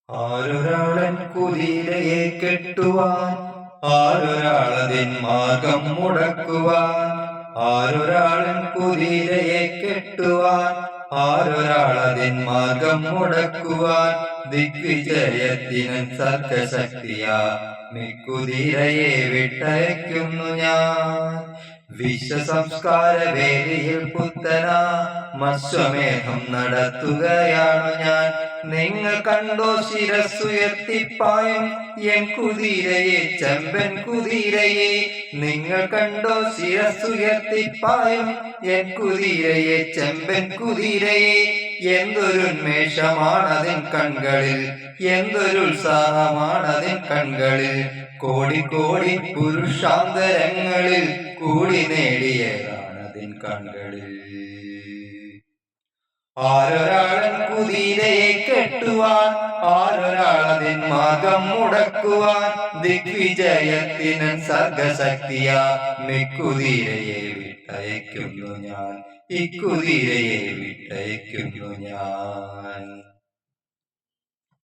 ആരൊരാളൻ കുതിരയെ കെട്ടുവാൻ, ആരൊരാളതിൻ മാർഗം മുടക്കുവാൻ. ആരൊരാളൻ കുതിരയെ കെട്ടുവാൻ, ആരൊരാളതിൻ മാർഗം മുടക്കുവാൻ. ദിഗ്വിജയത്തിന് സർഗശക്തിയാ മിക്കുതിരയെ വിട്ടയക്കുന്നു ഞാൻ. വിശ്വസംസ്കാര വേദിയിൽ പുത്തനാ മശ്വമേധം നടത്തുകയാണു ഞാൻ. നിങ്ങൾ കണ്ടോ ശിരസ്സുയർത്തിപ്പായും എൻ കുതിരയെ, ചെമ്പൻ കുതിരയെ. നിങ്ങൾ കണ്ടോ ശിരസ്സുയർത്തിപ്പായും എൻ കുതിരയെ, ചെമ്പൻ കുതിരയെ. എന്തൊരുന്മേഷമാണതിൻ കൺകളിൽ, എന്തൊരുത്സാഹമാണതിൻ കൺകളിൽ. കോടി കോടി പുരുഷാന്തരങ്ങളിൽ കൂടി നേടിയതാണതിൻ കൺകളിൽ. ആരൊരാളൻ കുതിരയെ കെട്ടുവാൻ, ആരൊരാളതിൻ മാർഗം മുടക്കുവാൻ. ദിഗ്വിജയത്തിന് സർഗശക്തിയാ മിക്കുതിരയെ വിട്ടയക്കുന്നു ഞാൻ, ഇക്കുതിരയെ വിട്ടയക്കുന്നു ഞാൻ.